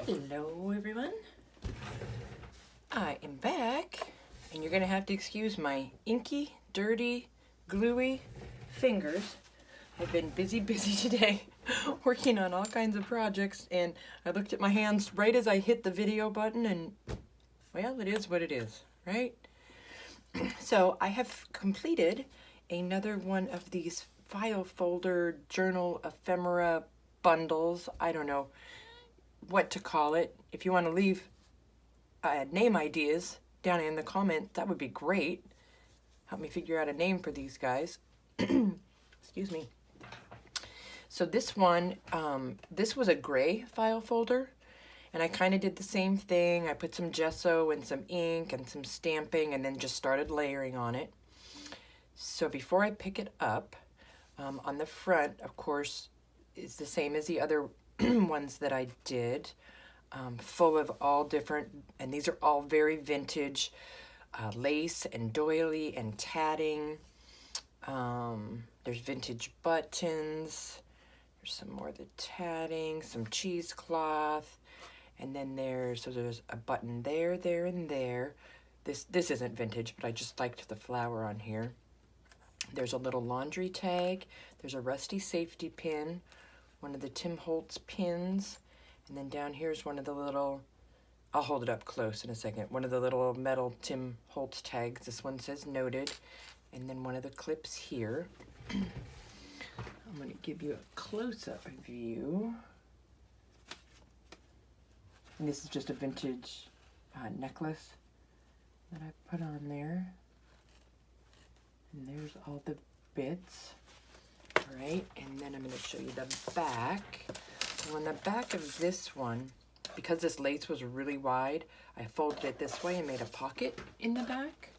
Hello everyone, I am back and you're gonna have to excuse my inky, dirty, gluey fingers. I've been busy today working on all kinds of projects, and I looked at my hands right as I hit the video button and, well, it is what it is, right? So I have completed another one of these file folder journal ephemera bundles. I don't know what to call it. If you want to leave name ideas down in the comments, that would be great. Help me figure out a name for these guys. Excuse me. So this one, this was a gray file folder, and I kind of did the same thing. I put some gesso and some ink and some stamping and then just started layering on it. So before I pick it up, on the front, of course, is the same as the other ones that I did, full of all different, and these are all very vintage, lace and doily and tatting. There's vintage buttons, there's some more of the tatting, some cheesecloth, and then there's a button there, and there. This isn't vintage, but I just liked the flower on here. There's a little laundry tag, there's a rusty safety pin, one of the Tim Holtz pins, and then down here's one of the little, I'll hold it up close in a second, one of the little metal Tim Holtz tags. This one says noted, and then one of the clips here. I'm going to give you a close-up view. And this is just a vintage necklace that I put on there. And there's all the bits. All right, and then I'm going to show you the back. So on the back of this one, because this lace was really wide, I folded it this way and made a pocket in the back.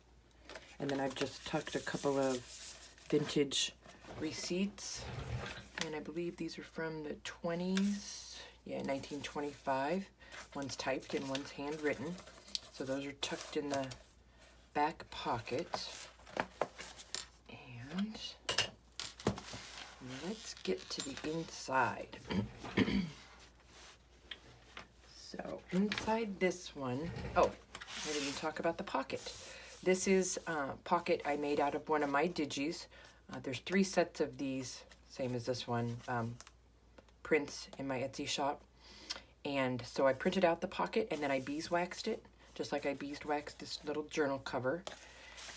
And then I've just tucked a couple of vintage receipts, and I believe these are from the 20s, yeah, 1925. One's typed and one's handwritten. So those are tucked in the back pocket. And let's get to the inside. So inside this one, oh, I didn't talk about the pocket. This is a pocket I made out of one of my digis. There's 3 sets of these, same as this one, prints in my Etsy shop. And so I printed out the pocket and then I beeswaxed it, just like I beeswaxed this little journal cover.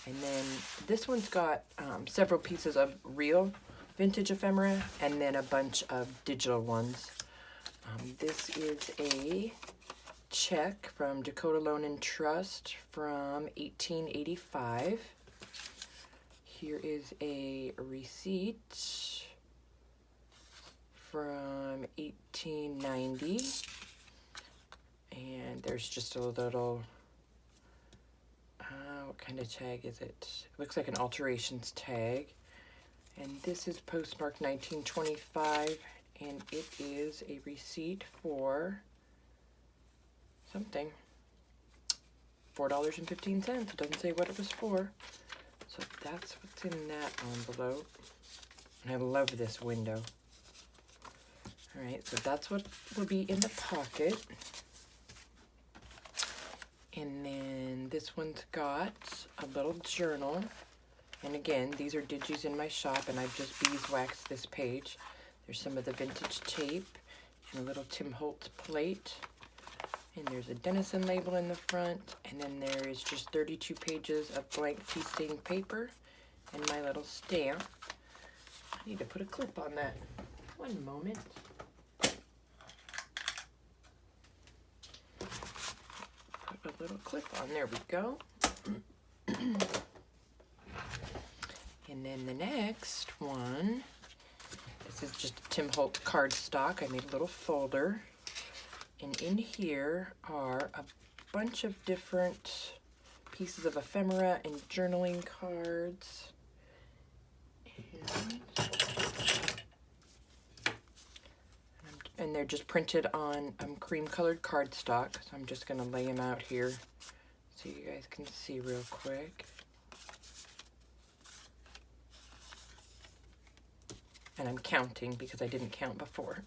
And then this one's got several pieces of real vintage ephemera and then a bunch of digital ones. This is a check from Dakota Loan and Trust from 1885. Here is a receipt from 1890. And there's just a little, what kind of tag is it? It looks like an alterations tag. And this is postmarked 1925, and it is a receipt for something. $4.15. It doesn't say what it was for. So that's what's in that envelope. And I love this window. All right, so that's what will be in the pocket. And then this one's got a little journal. And again, these are digis in my shop, and I've just beeswaxed this page. There's some of the vintage tape and a little Tim Holtz plate. And there's a Denison label in the front. And then there is just 32 pages of blank tea stained paper and my little stamp. I need to put a clip on that. One moment. Put a little clip on. There we go. And then the next one, this is just a Tim Holtz cardstock. I made a little folder. And in here are a bunch of different pieces of ephemera and journaling cards. And they're just printed on cream colored cardstock. So I'm just gonna lay them out here so you guys can see real quick. And I'm counting because I didn't count before.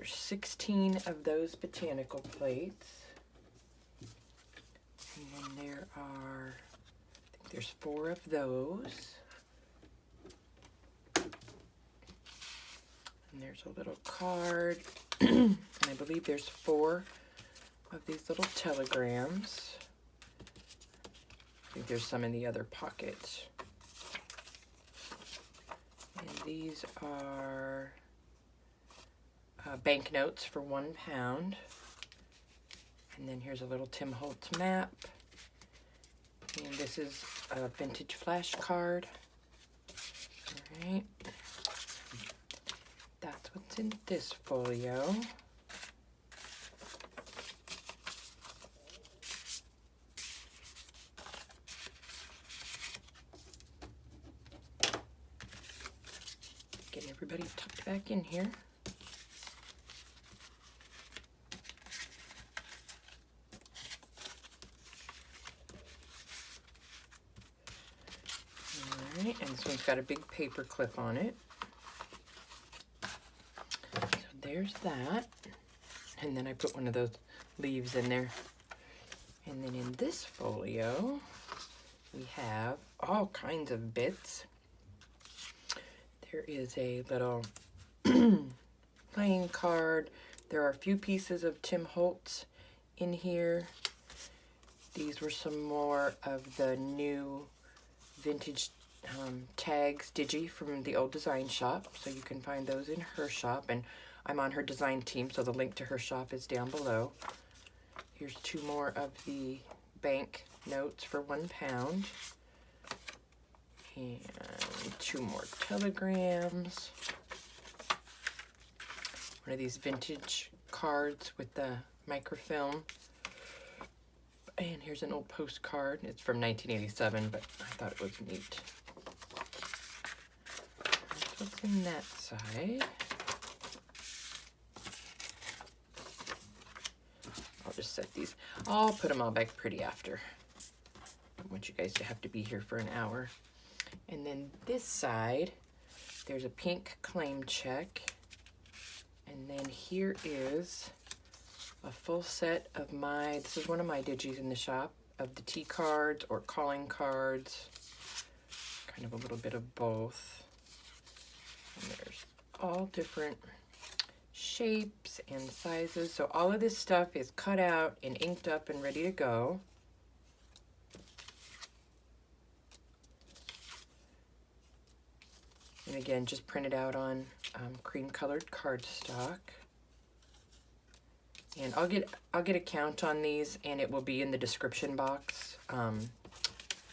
there's 16 of those botanical plates. And then there are, I think there's 4 of those. And there's a little card. And I believe there's 4 of these little telegrams. I think there's some in the other pocket. And these are banknotes for £1. And then here's a little Tim Holtz map. And this is a vintage flashcard. All right. That's what's in this folio. Getting everybody tucked back in here. All right, and this one's got a big paper clip on it. So there's that. And then I put one of those leaves in there. And then in this folio, we have all kinds of bits. There is a little playing card. There are a few pieces of Tim Holtz in here. These were some more of the new vintage tags, digi, from the old design shop. So you can find those in her shop. And I'm on her design team, so the link to her shop is down below. Here's 2 more of the bank notes for £1. And 2 more telegrams. One of these vintage cards with the microfilm. And here's an old postcard. It's from 1987, but I thought it was neat. That's what's in that side. I'll just set these. I'll put them all back pretty after. I want you guys to have to be here for an hour. And then this side, there's a pink claim check. And then here is a full set of this is one of my digis in the shop, of the T cards or calling cards. Kind of a little bit of both. And there's all different shapes and sizes. So all of this stuff is cut out and inked up and ready to go. And again, just printed out on cream colored cardstock. And I'll get a count on these, and it will be in the description box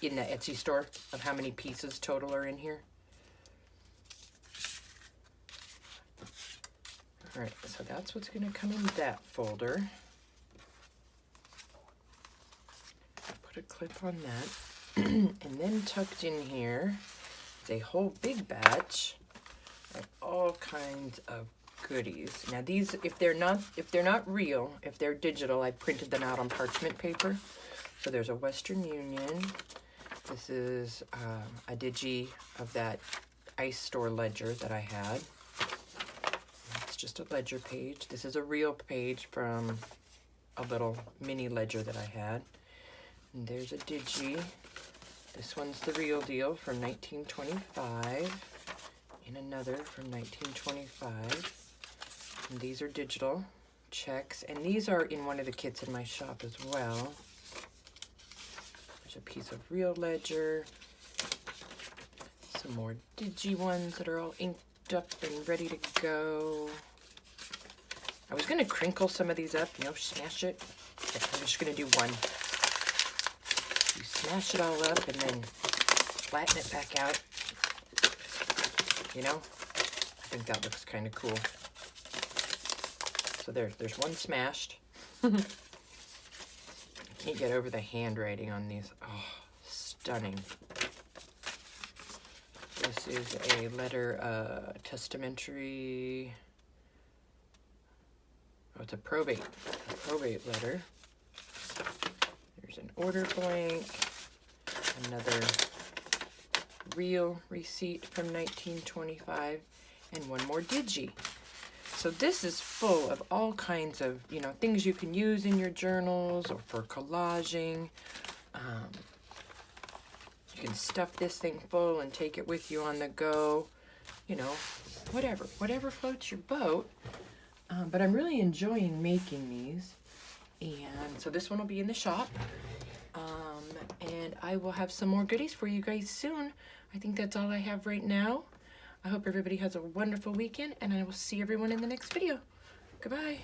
in the Etsy store of how many pieces total are in here. All right, so that's what's going to come in that folder. Put a clip on that. And then tucked in here is a whole big batch of all kinds of goodies. Now these, if they're not real, if they're digital, I printed them out on parchment paper. So there's a Western Union. This is a digi of that ice store ledger that I had. It's just a ledger page. This is a real page from a little mini ledger that I had. And there's a digi. This one's the real deal from 1925. And another from 1925. And these are digital checks. And these are in one of the kits in my shop as well. There's a piece of real ledger. Some more digi ones that are all inked up and ready to go. I was going to crinkle some of these up, smash it. I'm just going to do one. You smash it all up and then flatten it back out. I think that looks kind of cool. So there's one smashed. I can't get over the handwriting on these. Oh, stunning. This is a letter, testamentary. Oh, it's a probate letter. There's an order blank. Another real receipt from 1925. And one more digi. So this is full of all kinds of, you know, things you can use in your journals or for collaging. You can stuff this thing full and take it with you on the go. You know, whatever floats your boat. But I'm really enjoying making these. And so this one will be in the shop. And I will have some more goodies for you guys soon. I think that's all I have right now. I hope everybody has a wonderful weekend, and I will see everyone in the next video. Goodbye.